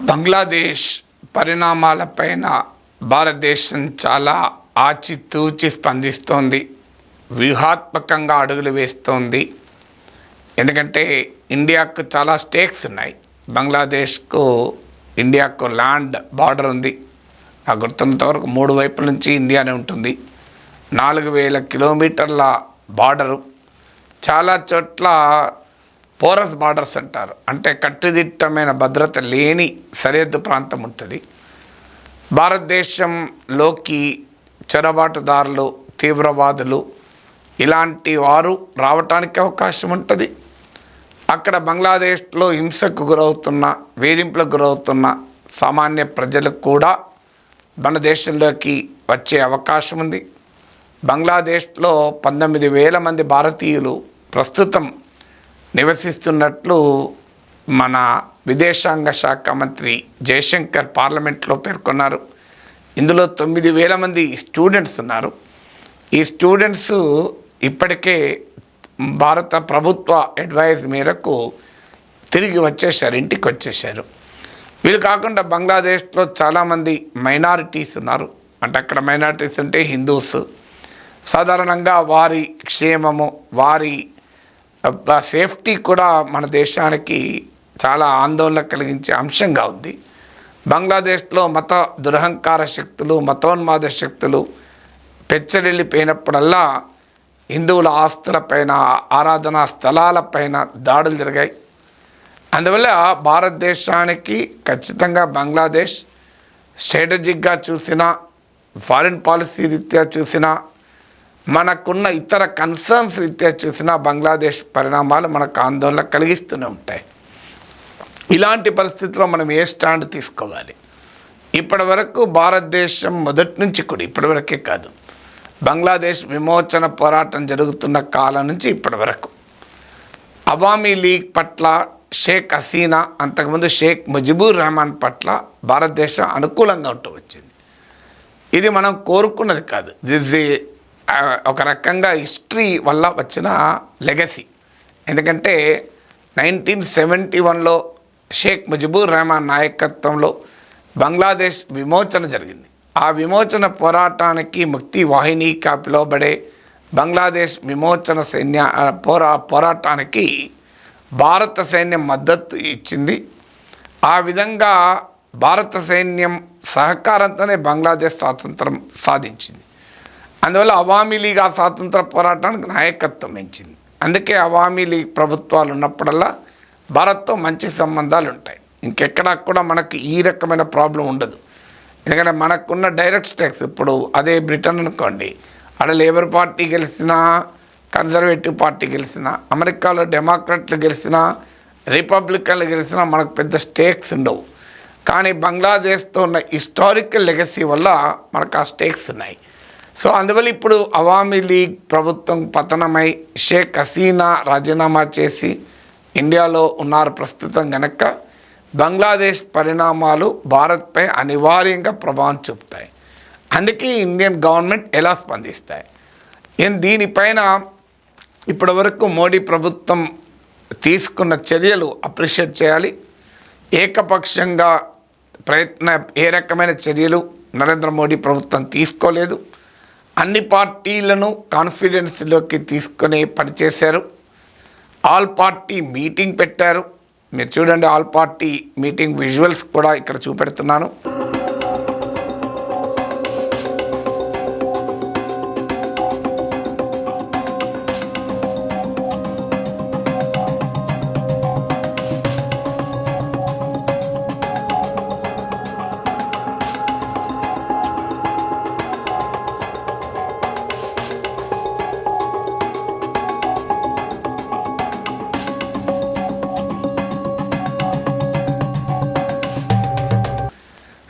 బంగ్లాదేశ్ పరిణామాలపైన భారతదేశం చాలా ఆచితూచి స్పందిస్తోంది, వ్యూహాత్మకంగా అడుగులు వేస్తోంది. ఎందుకంటే ఇండియాకు చాలా స్టేక్స్ ఉన్నాయి. బంగ్లాదేశ్కు ఇండియాకు ల్యాండ్ బార్డర్ ఉంది. నాకు గుర్తున్నంత వరకు 3 వైపుల నుంచి ఇండియానే ఉంటుంది. 4000 కిలోమీటర్ల బార్డరు. చాలా చోట్ల పోరస్ బార్డర్స్ అంటారు, అంటే కట్టుదిట్టమైన భద్రత లేని సరిహద్దు ప్రాంతం ఉంటుంది. భారతదేశంలోకి చొరబాటుదారులు, తీవ్రవాదులు ఇలాంటి వారు రావటానికి అవకాశం ఉంటుంది. అక్కడ బంగ్లాదేశ్లో హింసకు గురవుతున్న, వేధింపులకు గురవుతున్న సామాన్య ప్రజలకు కూడా మన దేశంలోకి వచ్చే అవకాశం ఉంది. బంగ్లాదేశ్లో 19,000 మంది భారతీయులు ప్రస్తుతం నివసిస్తున్నట్లు మన విదేశాంగ శాఖ మంత్రి జయశంకర్ పార్లమెంట్లో పేర్కొన్నారు. ఇందులో 9,000 మంది స్టూడెంట్స్ ఉన్నారు. ఈ స్టూడెంట్స్ ఇప్పటికే భారత ప్రభుత్వ అడ్వైజ్ మేరకు తిరిగి వచ్చేసారు, ఇంటికి వచ్చేసారు. వీళ్ళు కాకుండా బంగ్లాదేశ్లో చాలామంది మైనారిటీస్ ఉన్నారు. అంటే అక్కడ మైనారిటీస్ అంటే హిందూస్. సాధారణంగా వారి క్షేమము, వారి సేఫ్టీ కూడా మన దేశానికి చాలా ఆందోళన కలిగించే అంశంగా ఉంది. బంగ్లాదేశ్లో మత దురహంకార శక్తులు, మతోన్మాద శక్తులు పెచ్చరిల్లిపోయినప్పుడల్లా హిందువుల ఆస్తులపైన, ఆరాధనా స్థలాలపైన దాడులు జరిగాయి. అందువల్ల భారతదేశానికి ఖచ్చితంగా బంగ్లాదేశ్ స్ట్రాటజిక్గా చూసినా, ఫారిన్ పాలసీ రీత్యా చూసినా, మనకున్న ఇతర కన్సర్న్స్ రీత్యా చూసినా బంగ్లాదేశ్ పరిణామాలు మనకు ఆందోళన కలిగిస్తూనే ఉంటాయి. ఇలాంటి పరిస్థితుల్లో మనం ఏ స్టాండ్ తీసుకోవాలి? ఇప్పటి వరకు భారతదేశం మొదటి నుంచి కూడా, ఇప్పటివరకే కాదు, బంగ్లాదేశ్ విమోచన పోరాటం జరుగుతున్న కాలం నుంచి ఇప్పటి వరకు అవామీ లీగ్ పట్ల, షేక్ హసీనా, అంతకుముందు షేక్ ముజిబుర్ రెహమాన్ పట్ల భారతదేశం అనుకూలంగా ఉంటూ వచ్చింది. ఇది మనం కోరుకున్నది కాదు. ఇది ఒక రకంగా హిస్టరీ వల్ల వచ్చిన లెగసీ. ఎందుకంటే 1971లో షేక్ ముజిబుర్ రెహమాన్ నాయకత్వంలో బంగ్లాదేశ్ విమోచన జరిగింది. ఆ విమోచన పోరాటానికి ముక్తి వాహినిగా పిలువబడే బంగ్లాదేశ్ విమోచన పోరాటానికి భారత సైన్యం మద్దతు ఇచ్చింది. ఆ విధంగా భారత సైన్యం సహకారంతోనే బంగ్లాదేశ్ స్వాతంత్రం సాధించింది. అందువల్ల అవామీ లీగ్ ఆ స్వాతంత్ర పోరాటానికి నాయకత్వం వహించింది. అందుకే అవామీ లీగ్ ప్రభుత్వాలు ఉన్నప్పుడల్లా భారత్తో మంచి సంబంధాలు ఉంటాయి. ఇంకెక్కడా కూడా మనకు ఈ రకమైన ప్రాబ్లం ఉండదు. ఎందుకంటే మనకున్న డైరెక్ట్ స్టేక్స్, ఇప్పుడు అదే బ్రిటన్ అనుకోండి, అక్కడ లేబర్ పార్టీ గెలిచినా, కన్జర్వేటివ్ పార్టీ గెలిచినా, అమెరికాలో డెమోక్రాట్లు గెలిచినా, రిపబ్లికన్లు గెలిచినా మనకు పెద్ద స్టేక్స్ ఉండవు. కానీ బంగ్లాదేశ్తో ఉన్న హిస్టారికల్ లెగసీ వల్ల మనకు ఆ స్టేక్స్ ఉన్నాయి. సో అందువల్ల ఇప్పుడు అవామీ లీగ్ ప్రభుత్వం పతనమై షేక్ హసీనా రాజీనామా చేసి ఇండియాలో ఉన్నారు ప్రస్తుతం. కనుక బంగ్లాదేశ్ పరిణామాలు భారత్పై అనివార్యంగా ప్రభావం చూపుతాయి. అందుకే ఇండియన్ గవర్నమెంట్ ఎలా స్పందిస్తాయి? దీనిపైన ఇప్పటివరకు మోడీ ప్రభుత్వం తీసుకున్న చర్యలు అప్రిషియేట్ చేయాలి. ఏకపక్షంగా ఏ రకమైన చర్యలు నరేంద్ర మోడీ ప్రభుత్వం తీసుకోలేదు. అన్ని పార్టీలను కాన్ఫిడెన్స్లోకి తీసుకుని పనిచేశారు. ఆల్ పార్టీ మీటింగ్ పెట్టారు. మీరు చూడండి, ఆల్ పార్టీ మీటింగ్ విజువల్స్ కూడా ఇక్కడ చూపెడుతున్నాను.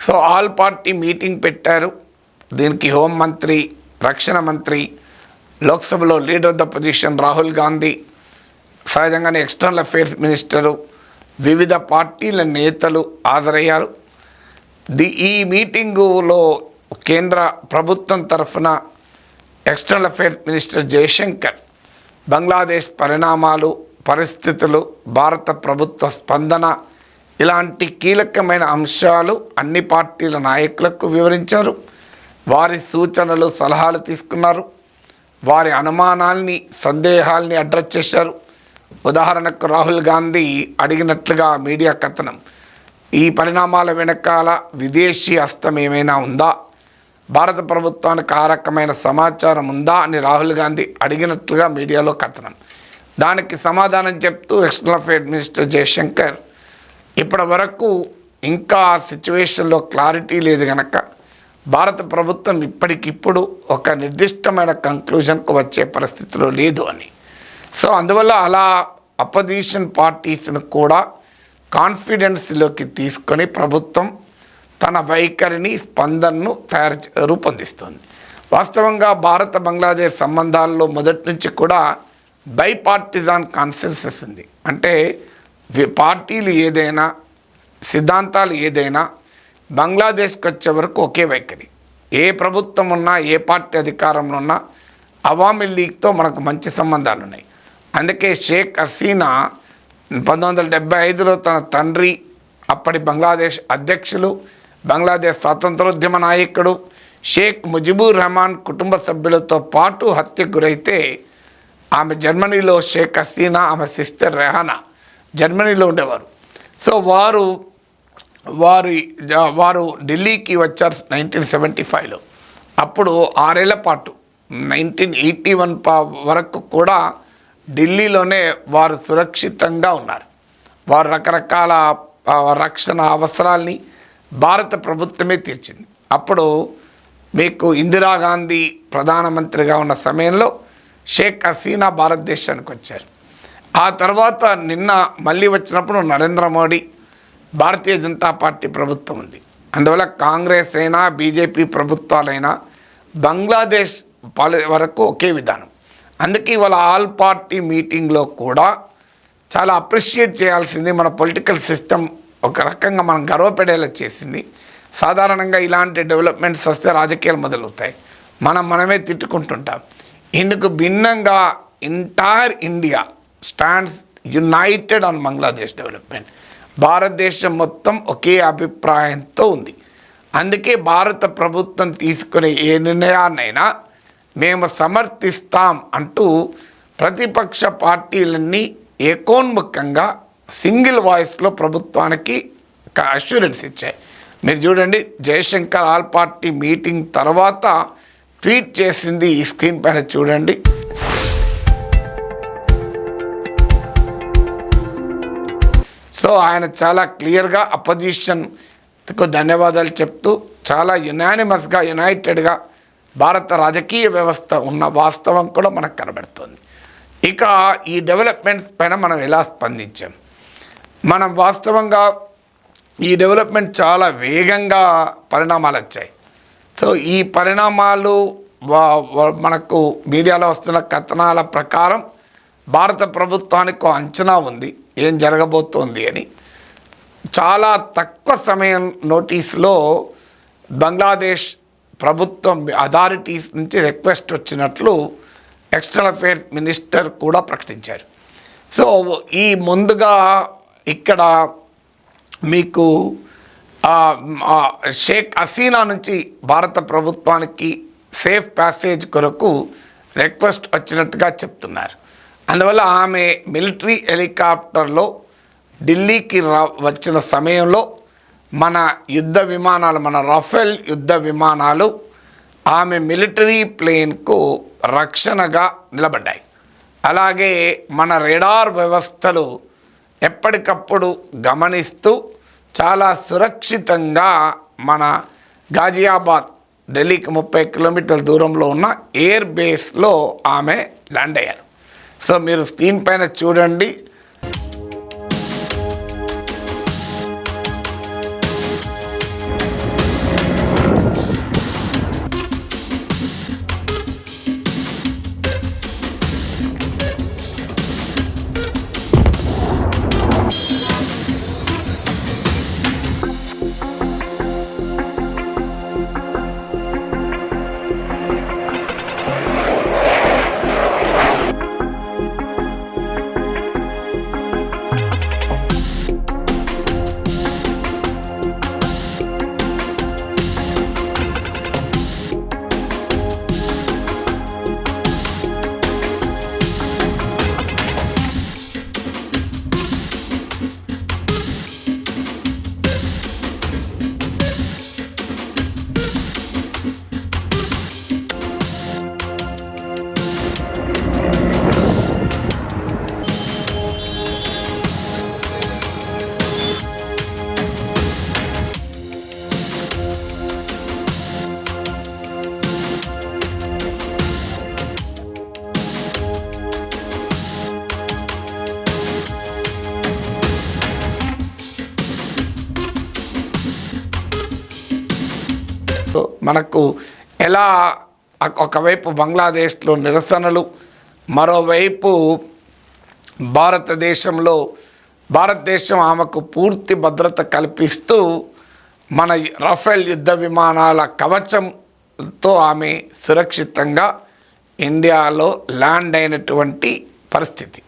సో ఆల్ పార్టీ మీటింగ్ పెట్టారు. దీనికి హోంమంత్రి, రక్షణ మంత్రి, లోక్సభలో leader of the position Rahul Gandhi, సహజంగానే ఎక్స్టర్నల్ అఫైర్స్ మినిస్టరు, వివిధ పార్టీల నేతలు హాజరయ్యారు. ఈ మీటింగులో కేంద్ర ప్రభుత్వం తరఫున external affairs minister Jaishankar Bangladesh పరిణామాలు, పరిస్థితులు, భారత ప్రభుత్వ స్పందన ఇలాంటి కీలకమైన అంశాలు అన్ని పార్టీల నాయకులకు వివరించారు. వారి సూచనలు సలహాలు తీసుకున్నారు. వారి అనుమానాల్ని సందేహాల్ని అడ్రస్ చేశారు. ఉదాహరణకు రాహుల్ గాంధీ అడిగినట్లుగా మీడియా కథనం, ఈ పరిణామాల వెనకాల విదేశీ హస్తం ఏమైనా ఉందా, భారత ప్రభుత్వానికి ఆ రకమైన సమాచారం ఉందా అని రాహుల్ గాంధీ అడిగినట్లుగా మీడియాలో కథనం. దానికి సమాధానం చెప్తూ ఎక్స్టర్నల్ అఫైర్స్ మినిస్టర్ జయశంకర్, ఇప్పటి వరకు ఇంకా ఆ సిచ్యువేషన్లో క్లారిటీ లేదు కనుక భారత ప్రభుత్వం ఇప్పటికిప్పుడు ఒక నిర్దిష్టమైన కంక్లూజన్కు వచ్చే పరిస్థితిలో లేదు అని. సో అందువల్ల అలా అపోజిషన్ పార్టీస్ను కూడా కాన్ఫిడెన్స్లోకి తీసుకొని ప్రభుత్వం తన వైఖరిని స్పందనను రూపొందిస్తుంది. వాస్తవంగా భారత బంగ్లాదేశ్ సంబంధాల్లో మొదటి నుంచి కూడా బైపార్టిజాన్ కాన్సెన్సస్ ఉంది. అంటే పార్టీలు ఏదైనా సిద్ధాంతాలు ఏదైనా బంగ్లాదేశ్కి వచ్చే వరకు ఒకే వైఖరి. ఏ ప్రభుత్వం ఉన్నా ఏ పార్టీ అధికారంలో ఉన్నా అవామీ లీగ్తో మనకు మంచి సంబంధాలు ఉన్నాయి. అందుకే షేక్ హసీనా 1975లో తన తండ్రి అప్పటి బంగ్లాదేశ్ అధ్యక్షులు, బంగ్లాదేశ్ స్వాతంత్రోద్యమ నాయకుడు షేక్ ముజిబుర్ రెహమాన్ కుటుంబ సభ్యులతో పాటు హత్యకు గురైతే ఆమె జర్మనీలో, షేక్ హసీనా ఆమె సిస్టర్ రెహానా జర్మనీలో ఉండేవారు. సో వారు ఢిల్లీకి వచ్చారు 1975లో. అప్పుడు 6 ఏళ్ల పాటు 1981 వరకు కూడా ఢిల్లీలోనే వారు సురక్షితంగా ఉన్నారు. వారు రకరకాల రక్షణ అవసరాల్ని భారత ప్రభుత్వమే తీర్చింది. అప్పుడు మీకు ఇందిరాగాంధీ ప్రధానమంత్రిగా ఉన్న సమయంలో షేక్ హసీనా భారతదేశానికి వచ్చారు. ఆ తర్వాత నిన్న మళ్ళీ వచ్చినప్పుడు నరేంద్ర మోడీ, భారతీయ జనతా పార్టీ ప్రభుత్వం ఉంది. అందువల్ల కాంగ్రెస్ అయినా బీజేపీ ప్రభుత్వాలైనా బంగ్లాదేశ్ వరకు ఒకే విధానం. అందుకే ఇవాళ ఆల్ పార్టీ మీటింగ్లో కూడా చాలా అప్రిషియేట్ చేయాల్సింది. మన పొలిటికల్ సిస్టమ్ ఒక రకంగా మనం గర్వపడేలా చేసింది. సాధారణంగా ఇలాంటి డెవలప్మెంట్స్ వస్తే రాజకీయాలు మొదలవుతాయి, మనమే తిట్టుకుంటుంటాం. ఇందుకు భిన్నంగా entire India stands United on Bangladesh development. భారతదేశం మొత్తం ఒకే అభిప్రాయంతో ఉంది. అందుకే భారత ప్రభుత్వం తీసుకునే ఏ నిర్ణయాన్నైనా మేము సమర్థిస్తాం అంటూ ప్రతిపక్ష పార్టీలన్నీ ఏకోన్ముఖంగా సింగిల్ వాయిస్లో ప్రభుత్వానికి అష్యూరెన్స్ ఇచ్చాయి. మీరు చూడండి, జయశంకర్ ఆల్ పార్టీ మీటింగ్ తర్వాత ట్వీట్ చేసింది ఈ స్క్రీన్ పైన చూడండి. సో ఆయన చాలా క్లియర్గా అపోజిషన్కు ధన్యవాదాలు చెప్తూ చాలా యునానిమస్గా యునైటెడ్గా భారత రాజకీయ వ్యవస్థ ఉన్న వాస్తవం కూడా మనకు కనబడుతుంది. ఇక ఈ డెవలప్మెంట్స్ పైన మనం ఎలా స్పందించాం, మనం వాస్తవంగా ఈ డెవలప్మెంట్ చాలా వేగంగా పరిణామాలు వచ్చాయి. సో ఈ పరిణామాలు మనకు మీడియాలో వస్తున్న కథనాల ప్రకారం భారత ప్రభుత్వానికి అంచనా ఉంది ఏం జరగబోతోంది అని. చాలా తక్కువ సమయం నోటీస్లో బంగ్లాదేశ్ ప్రభుత్వం అథారిటీస్ నుంచి రిక్వెస్ట్ వచ్చినట్లు ఎక్స్టర్నల్ అఫైర్స్ మినిస్టర్ కూడా ప్రకటించారు. సో ఈ ముందుగా ఇక్కడ మీకు షేక్ హసీనా నుంచి భారత ప్రభుత్వానికి సేఫ్ ప్యాసేజ్ కొరకు రిక్వెస్ట్ వచ్చినట్టుగా చెప్తున్నారు. అందువల్ల ఆమె మిలిటరీ హెలికాప్టర్లో ఢిల్లీకి వచ్చిన సమయంలో మన యుద్ధ విమానాలు, మన రఫేల్ యుద్ధ విమానాలు ఆమె మిలిటరీ ప్లేన్కు రక్షణగా నిలబడ్డాయి. అలాగే మన రేడార్ వ్యవస్థలు ఎప్పటికప్పుడు గమనిస్తూ చాలా సురక్షితంగా మన గాజియాబాద్ ఢిల్లీకి 30 కిలోమీటర్ల దూరంలో ఉన్న ఎయిర్ బేస్లో ఆమె ల్యాండ్ అయ్యారు. సో మీరు స్క్రీన్ పైన చూడండి. మనకు ఎలా ఒకవైపు బంగ్లాదేశ్లో నిరసనలు, మరోవైపు భారతదేశం ఆమెకు పూర్తి భద్రత కల్పిస్తూ మన రఫేల్ యుద్ధ విమానాల కవచంతో ఆమె సురక్షితంగా ఇండియాలో ల్యాండ్ అయినటువంటి పరిస్థితి.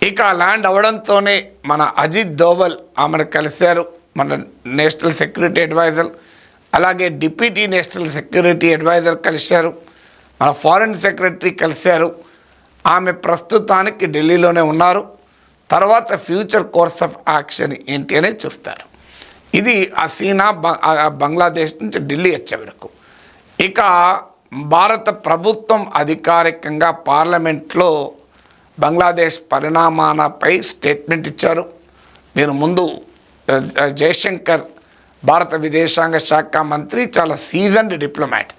ఇక ల్యాండ్ అవడంతోనే మన అజిత్ దోవల్ ఆమెను కలిశారు, మన నేషనల్ సెక్యూరిటీ అడ్వైజర్, అలాగే డిప్యూటీ నేషనల్ సెక్యూరిటీ అడ్వైజర్ కలిశారు, మన ఫారెన్ సెక్రటరీ కలిశారు. ఆమె ప్రస్తుతానికి ఢిల్లీలోనే ఉన్నారు. తర్వాత ఫ్యూచర్ కోర్స్ ఆఫ్ యాక్షన్ ఏంటి అనేది చూస్తారు. ఇది హసీనా బంగ్లాదేశ్ నుంచి ఢిల్లీ వచ్చే వరకు. ఇక భారత ప్రభుత్వం అధికారికంగా పార్లమెంట్లో బంగ్లాదేశ్ పరిణామాలపై స్టేట్మెంట్ ఇచ్చారు. మీరు ముందు జయశంకర్ భారత విదేశాంగ శాఖ మంత్రి, చాలా seasoned diplomat,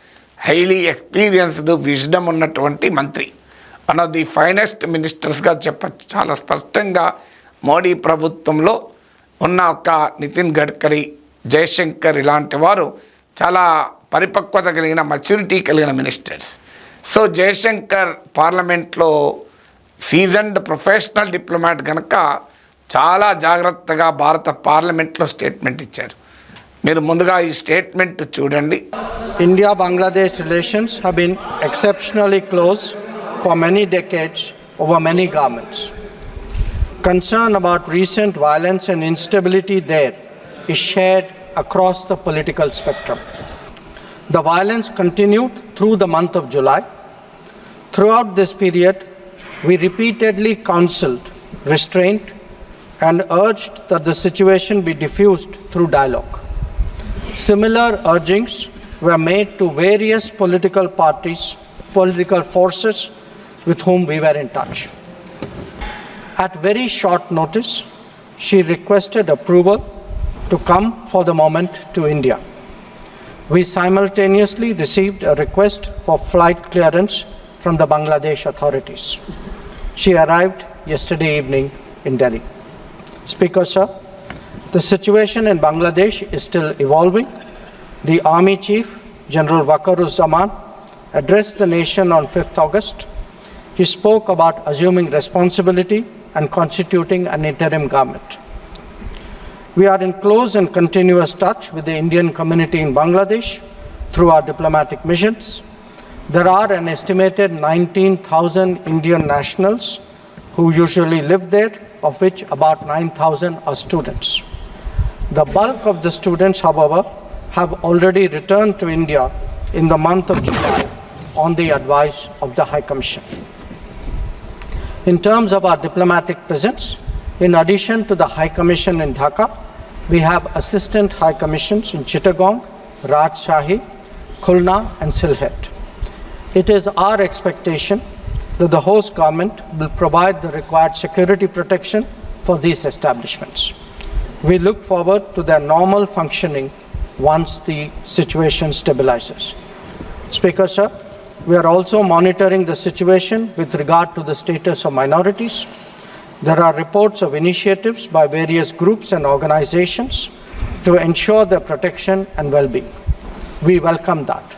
highly experienced, wisdom ఉన్నటువంటి మంత్రి, వన్ ఆఫ్ ది ఫైనెస్ట్ మినిస్టర్స్గా చెప్పచ్చు. చాలా స్పష్టంగా మోడీ ప్రభుత్వంలో ఉన్న ఒక నితిన్ గడ్కరీ, జయశంకర్ ఇలాంటి వారు చాలా పరిపక్వత కలిగిన, మెచ్యూరిటీ కలిగిన మినిస్టర్స్. సో జయశంకర్ పార్లమెంట్లో సీజన్డ్ ప్రొఫెషనల్ డిప్లొమాట్ కనుక చాలా జాగ్రత్తగా భారత పార్లమెంట్లో స్టేట్మెంట్ ఇచ్చారు. మీరు ముందుగా ఈ స్టేట్మెంట్ చూడండి. India-Bangladesh relations have been exceptionally close for many decades over many governments. Concern about recent violence and instability there is shared across the political spectrum. The violence continued through the month of July. Throughout this period, we repeatedly counseled restraint and urged that the situation be diffused through dialogue. Similar urgings were made to various political parties, political forces with whom we were in touch. At very short notice, she requested approval to come for the moment to India. We simultaneously received a request for flight clearance from the Bangladesh authorities. She arrived yesterday evening in Delhi. Speaker, sir, the situation in Bangladesh is still evolving. The Army Chief, General Waqar-uz-Zaman, addressed the nation on 5th August. He spoke about assuming responsibility and constituting an interim government. We are in close and continuous touch with the Indian community in Bangladesh through our diplomatic missions. There are an estimated 19,000 Indian nationals who usually live there, of which about 9,000 are students. The bulk of the students, however, have already returned to India in the month of July on the advice of the High Commission. In terms of our diplomatic presence, in addition to the High Commission in Dhaka, we have assistant High Commissions in Chittagong, Rajshahi, Khulna and Sylhet. It is our expectation that the host government will provide the required security protection for these establishments. We look forward to their normal functioning once the situation stabilizes. Speaker, sir, we are also monitoring the situation with regard to the status of minorities. There are reports of initiatives by various groups and organizations to ensure their protection and well-being. We welcome that.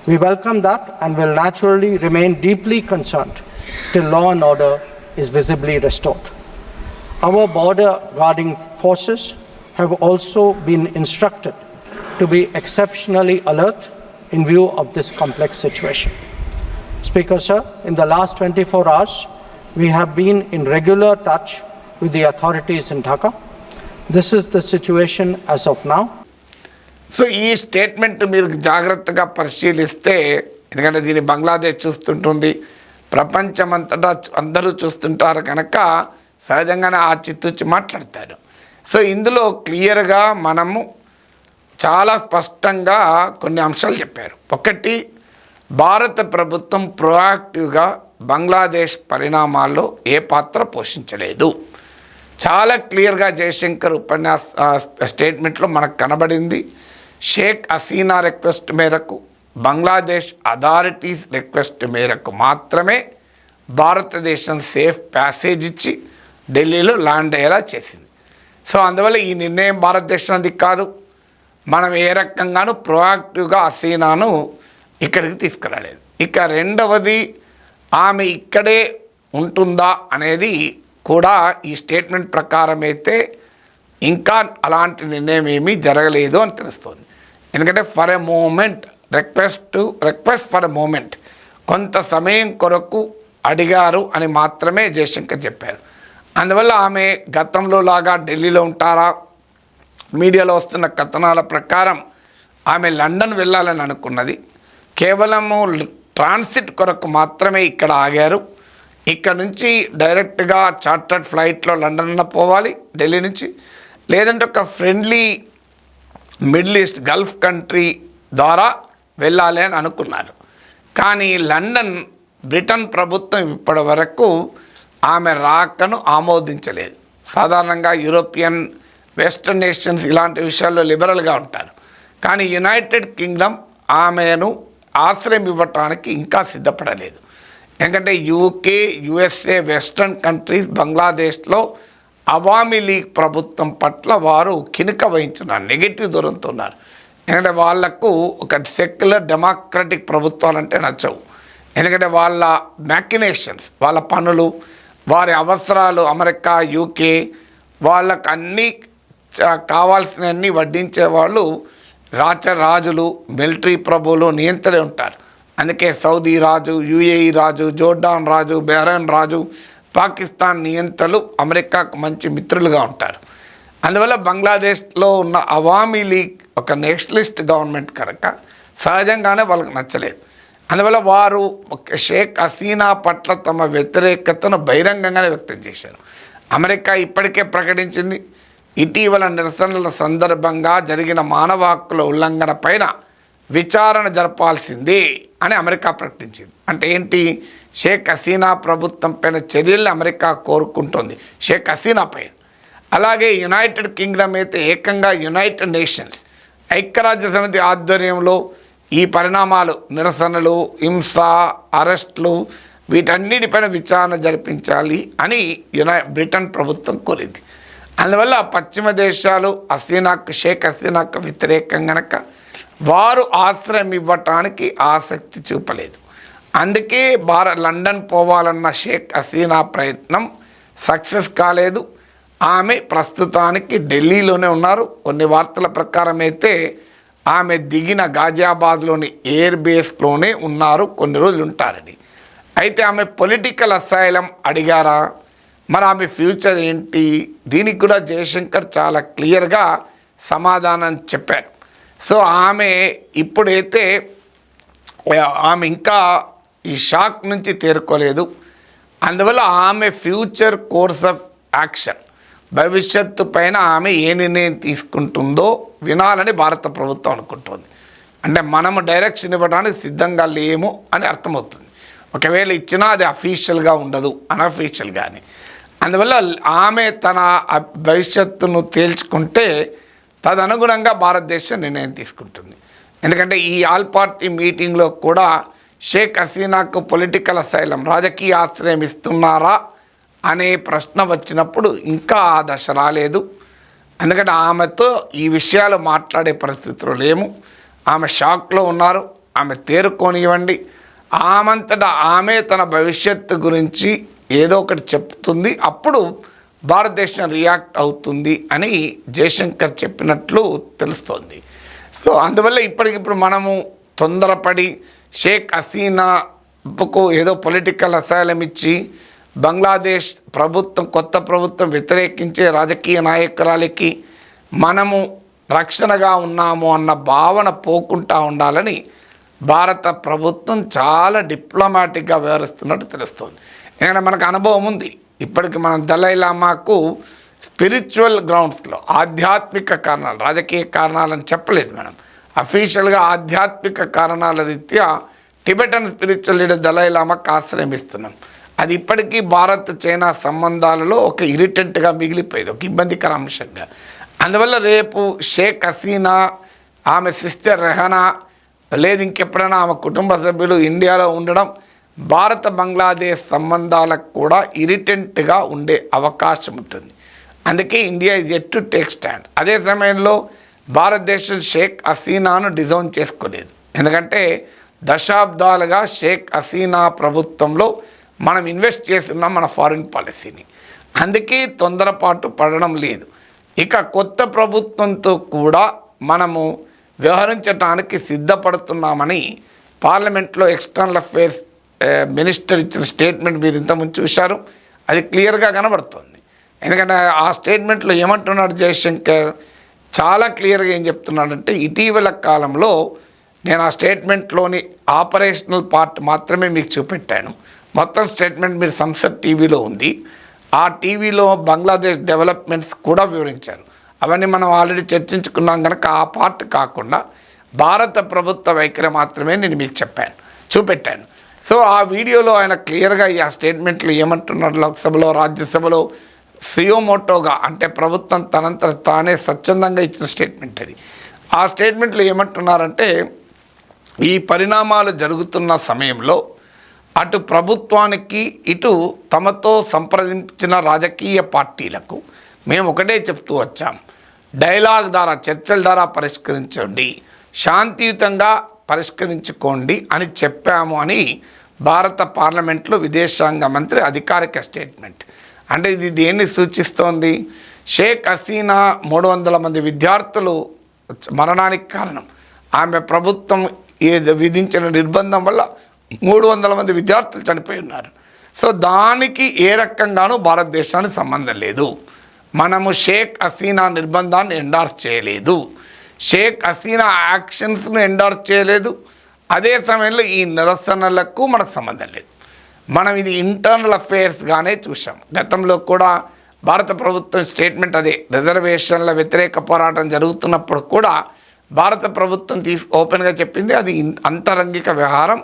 We welcome that and will naturally remain deeply concerned till law and order is visibly restored. Our border guarding forces have also been instructed to be exceptionally alert in view of this complex situation. Speaker, sir, in the last 24 hours, we have been in regular touch with the authorities in Dhaka. This is the situation as of now. So ఈ statement మీరు జాగ్రత్తగా పరిశీలిస్తే, ఎందుకంటే దీన్ని బంగ్లాదేశ్ చూస్తుంటుంది, ప్రపంచమంతటా అందరూ చూస్తుంటారు కనుక సహజంగానే ఆచితూచి మాట్లాడతాడు. సో ఇందులో క్లియర్గా మనము చాలా స్పష్టంగా కొన్ని అంశాలు చెప్పారు. ఒకటి, భారత ప్రభుత్వం ప్రోయాక్టివ్గా బంగ్లాదేశ్ పరిణామాల్లో ఏ పాత్ర పోషించలేదు. చాలా క్లియర్గా జయశంకర్ స్టేట్మెంట్లో మనకు కనబడింది. షేక్ హసీనా రిక్వెస్ట్ మేరకు, బంగ్లాదేశ్ అథారిటీస్ రిక్వెస్ట్ మేరకు మాత్రమే భారతదేశం సేఫ్ ప్యాసేజ్ ఇచ్చి ఢిల్లీలో ల్యాండ్ అయ్యేలా చేసింది. సో అందువల్ల ఈ నిర్ణయం భారతదేశానికి కాదు, మనం ఏ రకంగానూ ప్రొయాక్టివ్గా హసీనాను ఇక్కడికి తీసుకురాలేదు. ఇక రెండవది, ఆమె ఇక్కడే ఉంటుందా అనేది కూడా ఈ స్టేట్మెంట్ ప్రకారం అయితే ఇంకా అలాంటి నిర్ణయం ఏమీ జరగలేదు అని తెలుస్తుంది. ఎందుకంటే for a moment request for a moment, కొంత సమయం కొరకు అడిగారు అని మాత్రమే జయశంకర్ చెప్పారు. అందువల్ల ఆమె గతంలో లాగా ఢిల్లీలో ఉంటారా? మీడియాలో వస్తున్న కథనాల ప్రకారం ఆమె లండన్ వెళ్ళాలని అనుకున్నది. కేవలము ట్రాన్సిట్ కొరకు మాత్రమే ఇక్కడ ఆగారు. ఇక్కడ నుంచి డైరెక్ట్గా చార్టర్డ్ ఫ్లైట్లో లండన్ పోవాలి ఢిల్లీ నుంచి, లేదంటే ఒక friendly middle east Gulf country ద్వారా వెళ్ళాలి అని అనుకున్నారు. కానీ లండన్ బ్రిటన్ ప్రభుత్వం ఇప్పటి వరకు ఆమె రాకను ఆమోదించలేదు. సాధారణంగా యూరోపియన్ వెస్టర్న్ నేషన్స్ ఇలాంటి విషయాల్లో లిబరల్గా ఉంటారు. కానీ యునైటెడ్ కింగ్డమ్ ఆమెను ఆశ్రయం ఇవ్వటానికి ఇంకా సిద్ధపడలేదు. ఎందుకంటే యూకే, యుఎస్ఏ, వెస్టర్న్ కంట్రీస్ బంగ్లాదేశ్లో అవామీ లీగ్ ప్రభుత్వం పట్ల వారు కినుక వహించున్నారు, నెగిటివ్ దూరంతో ఉన్నారు. ఎందుకంటే వాళ్లకు ఒక సెక్యులర్ డెమోక్రటిక్ ప్రభుత్వాలంటే నచ్చవు. ఎందుకంటే వాళ్ళ మ్యాకినేషన్స్, వాళ్ళ పనులు, వారి అవసరాలు, అమెరికా, యూకే వాళ్ళకు అన్నీ కావాల్సినవన్నీ వడ్డించే వాళ్ళు రాజులు, మిలిటరీ ప్రభువులు, నియంత్రణే ఉంటారు. అందుకే సౌదీ రాజు, యుఏఈ రాజు, జోర్డాన్ రాజు, బహ్రెయిన్ రాజు, పాకిస్తాన్ నియంత్రణలు అమెరికాకు మంచి మిత్రులుగా ఉంటారు. అందువల్ల బంగ్లాదేశ్లో ఉన్న అవామీ లీగ్ ఒక నేషనలిస్ట్ గవర్నమెంట్ కనుక సహజంగానే వాళ్ళకి నచ్చలేదు. అందువల్ల వారు షేక్ హసీనా పట్ల తమ వ్యతిరేకతను బహిరంగంగానే వ్యక్తం చేశారు. అమెరికా ఇప్పటికే ప్రకటించింది, ఇటీవల నిరసనల సందర్భంగా జరిగిన మానవ హక్కుల ఉల్లంఘన పైన విచారణ జరపాల్సిందే అని అమెరికా ప్రకటించింది. అంటే ఏంటి? షేక్ హసీనా ప్రభుత్వం పైన చర్యలను అమెరికా కోరుకుంటుంది, షేక్ హసీనా పైన. అలాగే యునైటెడ్ కింగ్డమ్ అయితే ఏకంగా యునైటెడ్ నేషన్స్, ఐక్యరాజ్య సమితి ఆధ్వర్యంలో ఈ పరిణామాలు, నిరసనలు, హింస, అరెస్టులు వీటన్నిటిపైన విచారణ జరిపించాలి అని బ్రిటన్ ప్రభుత్వం కోరింది. అందువల్ల పశ్చిమ దేశాలు షేక్ హసీనాకు వ్యతిరేకం గనక వారు ఆశ్రయం ఇవ్వటానికి ఆసక్తి చూపలేదు. అందుకే లండన్ పోవాలన్న షేక్ హసీనా ప్రయత్నం సక్సెస్ కాలేదు. ఆమె ప్రస్తుతానికి ఢిల్లీలోనే ఉన్నారు. కొన్ని వార్తల ప్రకారం అయితే ఆమె దిగిన గాజియాబాద్లోని ఎయిర్ బేస్లోనే ఉన్నారు, కొన్ని రోజులు ఉంటారని. అయితే ఆమె పొలిటికల్ అసైలం అడిగారా? మరి ఆమె ఫ్యూచర్ ఏంటి? దీనికి కూడా జయశంకర్ చాలా క్లియర్గా సమాధానం చెప్పారు. సో ఆమె ఇప్పుడైతే ఆమె ఇంకా ఈ షాక్ నుంచి తేరుకోలేదు. అందువల్ల ఆమె ఫ్యూచర్ కోర్స్ ఆఫ్ యాక్షన్, భవిష్యత్తు పైన ఆమె ఏ నిర్ణయం తీసుకుంటుందో వినాలని భారత ప్రభుత్వం అనుకుంటుంది. అంటే మనము డైరెక్షన్ ఇవ్వడానికి సిద్ధంగా లేము అని అర్థమవుతుంది. ఒకవేళ ఇచ్చినా అది అఫీషియల్గా ఉండదు, అన్అఫీషియల్గానే. అందువల్ల ఆమె తన భవిష్యత్తును తేల్చుకుంటే తదనుగుణంగా భారతదేశం నిర్ణయం తీసుకుంటుంది. ఎందుకంటే ఈ ఆల్ పార్టీ మీటింగ్లో కూడా షేక్ హసీనాకు పొలిటికల్ అసైలం, రాజకీయ ఆశ్రయం ఇస్తున్నారా అనే ప్రశ్న వచ్చినప్పుడు ఇంకా ఆ దశ రాలేదు. ఎందుకంటే ఆమెతో ఈ విషయాలు మాట్లాడే పరిస్థితులు లేము. ఆమె షాక్లో ఉన్నారు. ఆమె తేరుకోనివ్వండి. ఆమంతటా ఆమె తన భవిష్యత్తు గురించి ఏదో ఒకటి చెప్తుంది, అప్పుడు భారతదేశం రియాక్ట్ అవుతుంది అని జయశంకర్ చెప్పినట్లు తెలుస్తోంది. సో అందువల్ల ఇప్పటికిప్పుడు మనము తొందరపడి షేక్ హసీనాకు ఏదో పొలిటికల్ అసైలం ఇచ్చి బంగ్లాదేశ్ ప్రభుత్వం, కొత్త ప్రభుత్వం వ్యతిరేకించే రాజకీయ నాయకురాలికి మనము రక్షణగా ఉన్నాము అన్న భావన పోకుండా ఉండాలని భారత ప్రభుత్వం చాలా డిప్లొమాటిక్గా వ్యవహరిస్తున్నట్టు తెలుస్తుంది. ఎందుకంటే మనకు అనుభవం ఉంది. ఇప్పటికి మనం దలైలామాకు స్పిరిచువల్ గ్రౌండ్స్లో ఆధ్యాత్మిక కారణాలు, రాజకీయ కారణాలని చెప్పలేదు. మనం అఫీషియల్గా ఆధ్యాత్మిక కారణాల రీత్యా టిబెటన్ స్పిరిచువల్ లీడర్ దలైలామాకు ఆశ్రయం ఇస్తున్నాం. అది ఇప్పటికీ భారత్ చైనా సంబంధాలలో ఒక ఇరిటెంట్గా మిగిలిపోయేది, ఒక ఇబ్బందికర అంశంగా. అందువల్ల రేపు షేక్ హసీనా, ఆమె సిస్టర్ రెహానా, లేదు ఇంకెప్పుడైనా ఆమె కుటుంబ సభ్యులు ఇండియాలో ఉండడం భారత బంగ్లాదేశ్ సంబంధాలకు కూడా ఇరిటెంట్గా ఉండే అవకాశం ఉంటుంది. అందుకే India is at to take stand. అదే సమయంలో భారతదేశం షేక్ హసీనాను డిజోన్ చేసుకోలేదు. ఎందుకంటే దశాబ్దాలుగా షేక్ హసీనా ప్రభుత్వంలో మనం ఇన్వెస్ట్ చేస్తున్నాం మన ఫారిన్ పాలసీని. అందుకే తొందరపాటు పడడం లేదు. ఇక కొత్త ప్రభుత్వంతో కూడా మనము వ్యవహరించడానికి సిద్ధపడుతున్నామని పార్లమెంట్లో ఎక్స్టర్నల్ అఫైర్స్ మినిస్టర్ ఇచ్చిన స్టేట్మెంట్ మీరు ఇంతకుముందు చూశారు. అది క్లియర్గా కనబడుతుంది. ఎందుకంటే ఆ స్టేట్మెంట్లో ఏమంటున్నాడు జయశంకర్, చాలా క్లియర్గా ఏం చెప్తున్నాడంటే, ఇటీవల కాలంలో నేను ఆ స్టేట్మెంట్లోని ఆపరేషనల్ పార్ట్ మాత్రమే మీకు చూపెట్టాను. మొత్తం స్టేట్మెంట్ మీరు సంసద్ టీవీలో ఉంది. ఆ టీవీలో బంగ్లాదేశ్ డెవలప్మెంట్స్ కూడా వివరించారు. అవన్నీ మనం ఆల్రెడీ చర్చించుకున్నాం కనుక ఆ పార్ట్ కాకుండా భారత ప్రభుత్వ వైఖరి మాత్రమే నేను మీకు చూపెట్టాను. సో ఆ వీడియోలో ఆయన క్లియర్గా ఆ స్టేట్మెంట్లు ఏమంటున్నాడు, లోక్సభలో రాజ్యసభలో సియోమోటోగా అంటే ప్రభుత్వం తనంతట తానే స్వచ్ఛందంగా ఇచ్చిన స్టేట్మెంట్ అది. ఆ స్టేట్మెంట్లో ఏమంటున్నారంటే, ఈ పరిణామాలు జరుగుతున్న సమయంలో అటు ప్రభుత్వానికి ఇటు తమతో సంప్రదించిన రాజకీయ పార్టీలకు మేము ఒకటే చెప్తూ వచ్చాం, డైలాగ్ ద్వారా చర్చల ద్వారా పరిష్కరించండి, శాంతియుతంగా పరిష్కరించుకోండి అని చెప్పాము అని భారత పార్లమెంట్లో విదేశాంగ మంత్రి అధికారిక స్టేట్మెంట్. అంటే ఇది దేన్ని సూచిస్తోంది? షేక్ హసీనా 300 మంది విద్యార్థులు మరణానికి కారణం. ఆమె ప్రభుత్వం విధించిన నిర్బంధం వల్ల 300 మంది విద్యార్థులు చనిపోయి ఉన్నారు. సో దానికి ఏ రకంగానూ భారతదేశానికి సంబంధం లేదు. మనము షేక్ హసీనా నిర్బంధాన్ని ఎండార్స్ చేయలేదు, షేక్ హసీనా యాక్షన్స్ను ఎండార్స్ చేయలేదు. అదే సమయంలో ఈ నిరసనలకు మనకు సంబంధం లేదు. మనం ఇది ఇంటర్నల్ అఫైర్స్గానే చూసాం. గతంలో కూడా భారత ప్రభుత్వం స్టేట్మెంట్ అదే, రిజర్వేషన్ల వ్యతిరేక పోరాటం జరుగుతున్నప్పుడు కూడా భారత ప్రభుత్వం ఓపెన్గా చెప్పింది అది అంతరంగిక వ్యవహారం,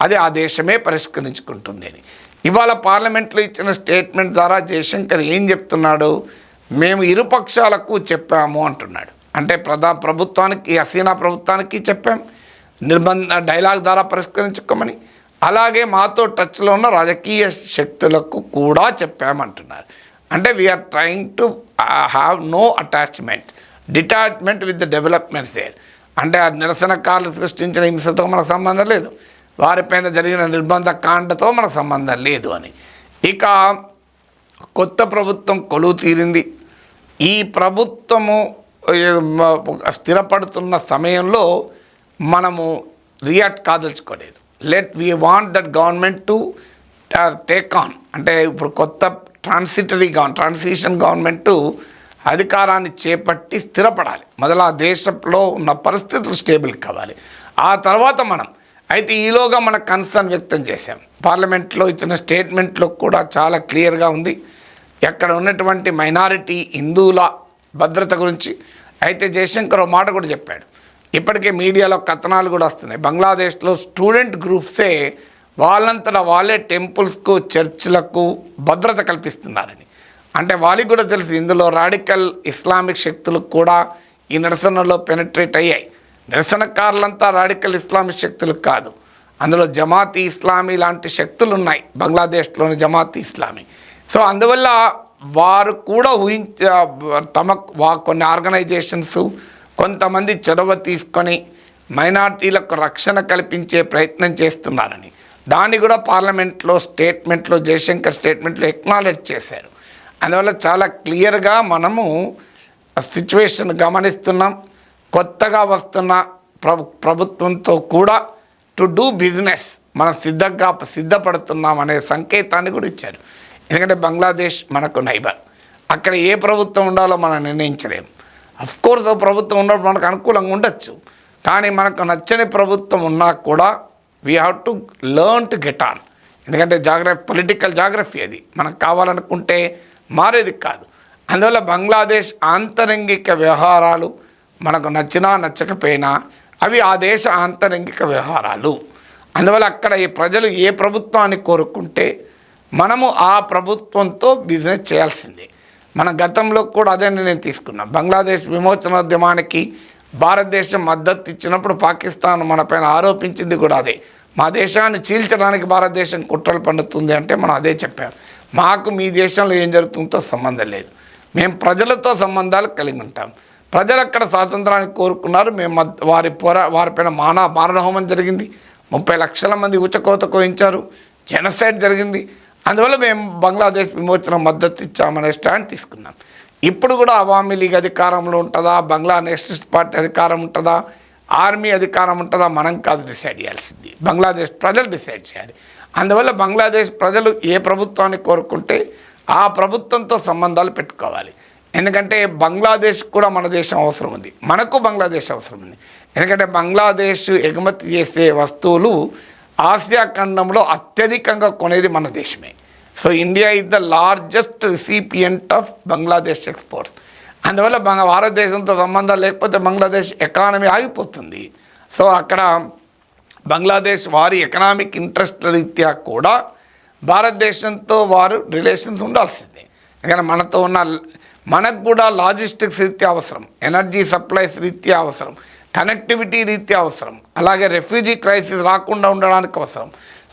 అది ఆ దేశమే పరిష్కరించుకుంటుంది అని. ఇవాళ పార్లమెంట్లో ఇచ్చిన స్టేట్మెంట్ ద్వారా జయశంకర్ ఏం చెప్తున్నాడు, మేము ఇరుపక్షాలకు చెప్పాము అంటున్నాడు. అంటే ప్రభుత్వానికి, హసీనా ప్రభుత్వానికి చెప్పాం డైలాగ్ ద్వారా పరిష్కరించుకోమని, అలాగే మాతో టచ్లో ఉన్న రాజకీయ శక్తులకు కూడా చెప్పామంటున్నారు. అంటే we are trying to have no detachment with the developments there. అంటే ఆ నిరసనకారులు సృష్టించిన హింసతో మనకు సంబంధం లేదు, వారిపైన జరిగిన నిర్బంధ కాండతో మనకు సంబంధం లేదు అని. ఇక కొత్త ప్రభుత్వం కొలువు తీరింది. ఈ ప్రభుత్వము స్థిరపడుతున్న సమయంలో మనము రియాక్ట్ కాదలుచుకోలేదు. We want that government to take on. అంటే ఇప్పుడు కొత్త ట్రాన్సిషన్ గవర్నమెంటు అధికారాన్ని చేపట్టి స్థిరపడాలి. మొదలు ఆ దేశంలో ఉన్న పరిస్థితులు స్టేబుల్ కావాలి. ఆ తర్వాత మనం అయితే ఈలోగా మన కన్సర్న్ వ్యక్తం చేశాం. పార్లమెంట్లో ఇచ్చిన స్టేట్మెంట్లో కూడా చాలా క్లియర్గా ఉంది ఎక్కడ ఉన్నటువంటి మైనారిటీ హిందువుల భద్రత గురించి. అయితే జయశంకర్ మాట కూడా చెప్పాడు, ఇప్పటికే మీడియాలో కథనాలు కూడా వస్తున్నాయి, బంగ్లాదేశ్లో స్టూడెంట్ గ్రూప్సే వాళ్ళంతటా వాళ్ళే టెంపుల్స్కు, చర్చ్లకు భద్రత కల్పిస్తున్నారని. అంటే వాళ్ళకి కూడా తెలుసు ఇందులో రాడికల్ ఇస్లామిక్ శక్తులు కూడా ఈ నిరసనలో పెనట్రేట్ అయ్యాయి. నిరసనకారులంతా రాడికల్ ఇస్లామిక్ శక్తులు కాదు, అందులో జమాతీ ఇస్లామీ లాంటి శక్తులు ఉన్నాయి, బంగ్లాదేశ్లోని జమాతీ ఇస్లామీ. సో అందువల్ల వారు కూడా కొన్ని ఆర్గనైజేషన్స్ కొంతమంది చొరవ తీసుకొని మైనార్టీలకు రక్షణ కల్పించే ప్రయత్నం చేస్తున్నారని దాన్ని కూడా పార్లమెంట్లో స్టేట్మెంట్లో జయశంకర్ స్టేట్మెంట్లో ఎక్నాలెడ్జ్ చేశారు. అందువల్ల చాలా క్లియర్గా మనము సిచ్యువేషన్ గమనిస్తున్నాం. కొత్తగా వస్తున్న ప్రభుత్వంతో కూడా టు డూ బిజినెస్ మనం సిద్ధపడుతున్నాం అనే సంకేతాన్ని కూడా ఇచ్చారు. ఎందుకంటే బంగ్లాదేశ్ మనకు నైబర్, అక్కడ ఏ ప్రభుత్వం ఉండాలో మనం నిర్ణయించలేము. అఫ్కోర్స్ ప్రభుత్వం ఉన్నప్పుడు మనకు అనుకూలంగా ఉండొచ్చు, కానీ మనకు నచ్చని ప్రభుత్వం ఉన్నా కూడా we have to learn to get on. ఎందుకంటే పొలిటికల్ జాగ్రఫీ అది మనకు కావాలనుకుంటే మారేది కాదు. అందువల్ల బంగ్లాదేశ్ ఆంతరంగిక వ్యవహారాలు మనకు నచ్చినా నచ్చకపోయినా అవి ఆ దేశ ఆంతరంగిక వ్యవహారాలు. అందువల్ల అక్కడ ఈ ప్రజలు ఏ ప్రభుత్వాన్ని కోరుకుంటే మనము ఆ ప్రభుత్వంతో బిజినెస్ చేయాల్సిందే. మన గతంలో కూడా అదే నేను తీసుకున్నాం. బంగ్లాదేశ్ విమోచనోద్యమానికి భారతదేశం మద్దతు ఇచ్చినప్పుడు పాకిస్తాన్ మనపైన ఆరోపించింది కూడా అదే, మా దేశాన్ని చీల్చడానికి భారతదేశం కుట్రలు పన్నుతుంది అంటే మనం అదే చెప్పాం. మాకు మీ దేశంలో ఏం జరుగుతుందో సంబంధం లేదు, మేము ప్రజలతో సంబంధాలు కలిగి ఉంటాం. ప్రజలు అక్కడ స్వాతంత్రాన్ని కోరుకున్నారు. మేము వారిపైన మారణహోమం జరిగింది. 30 లక్షల మంది ఊచకోత కోయించారు. జెనోసైడ్ జరిగింది. అందువల్ల మేము బంగ్లాదేశ్ విమోచన మద్దతు ఇచ్చామనే స్టాండ్ తీసుకున్నాం. ఇప్పుడు కూడా అవామీ లీగ్ అధికారంలో ఉంటుందా, బంగ్లా నేషనలిస్ట్ పార్టీ అధికారం ఉంటుందా, ఆర్మీ అధికారం ఉంటుందా, మనం కాదు డిసైడ్ చేయాల్సింది. బంగ్లాదేశ్ ప్రజలు డిసైడ్ చేయాలి. అందువల్ల బంగ్లాదేశ్ ప్రజలు ఏ ప్రభుత్వాన్ని కోరుకుంటే ఆ ప్రభుత్వంతో సంబంధాలు పెట్టుకోవాలి. ఎందుకంటే బంగ్లాదేశ్ కూడా మన దేశం అవసరం ఉంది, మనకు బంగ్లాదేశ్ అవసరం ఉంది. ఎందుకంటే బంగ్లాదేశ్ ఎగుమతి చేసే వస్తువులు ఆసియా ఖండంలో అత్యధికంగా కొనేది మన దేశమే. So India is the largest recipient of Bangladesh exports. అందువల్ల భారతదేశంతో సంబంధాలు లేకపోతే బంగ్లాదేశ్ ఎకానమీ ఆగిపోతుంది. సో అక్కడ బంగ్లాదేశ్ వారి ఎకనామిక్ ఇంట్రెస్ట్ రీత్యా కూడా భారతదేశంతో వారు రిలేషన్స్ ఉండాల్సిందే. ఎందుకంటే మనకు కూడా లాజిస్టిక్స్ రీత్యా అవసరం, ఎనర్జీ సప్లైస్ రీత్యా అవసరం, కనెక్టివిటీ రీత్యా అవసరం, అలాగే రెఫ్యూజీ క్రైసిస్ రాకుండా ఉండడానికి అవసరం,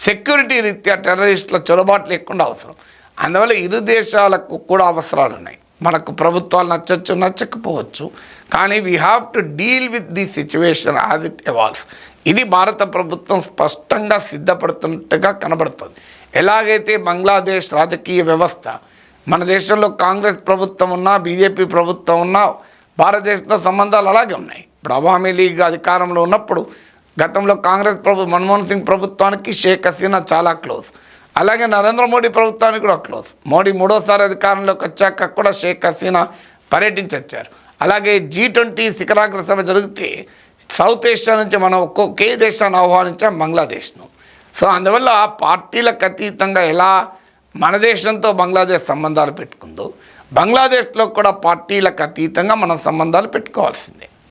సెక్యూరిటీ రీత్యా టెర్రరిస్టుల చొరబాటు లేకుండా అవసరం. అందువల్ల ఇరు దేశాలకు కూడా అవసరాలు ఉన్నాయి. మనకు ప్రభుత్వాలు నచ్చచ్చు, నచ్చకపోవచ్చు, కానీ we have to deal with the situation as it evolves. ఇది భారత ప్రభుత్వం స్పష్టంగా సిద్ధపడుతున్నట్టుగా కనబడుతుంది. ఎలాగైతే బంగ్లాదేశ్ రాజకీయ వ్యవస్థ, మన దేశంలో కాంగ్రెస్ ప్రభుత్వం ఉన్నా, బీజేపీ ప్రభుత్వం ఉన్నా, భారతదేశంతో సంబంధాలు అలాగే ఉన్నాయి. ఇప్పుడు అవామీ లీగ్ అధికారంలో ఉన్నప్పుడు గతంలో కాంగ్రెస్ మన్మోహన్ సింగ్ ప్రభుత్వానికి షేక్ హసీనా చాలా క్లోజ్, అలాగే నరేంద్ర మోడీ ప్రభుత్వానికి కూడా క్లోజ్. మోడీ 3వ అధికారంలోకి వచ్చాక కూడా షేక్ హసీనా పర్యటించొచ్చారు. అలాగే G20 శిఖరాగ్ర సభ జరిగితే సౌత్ ఏషియా నుంచి మనం ఒక్కొక్కే దేశాన్ని ఆహ్వానించాం, బంగ్లాదేశ్ను. సో అందువల్ల పార్టీలకు అతీతంగా ఎలా మన దేశంతో బంగ్లాదేశ్ సంబంధాలు పెట్టుకుందో, బంగ్లాదేశ్లో కూడా పార్టీలకు అతీతంగా మనం సంబంధాలు పెట్టుకోవాల్సిందే.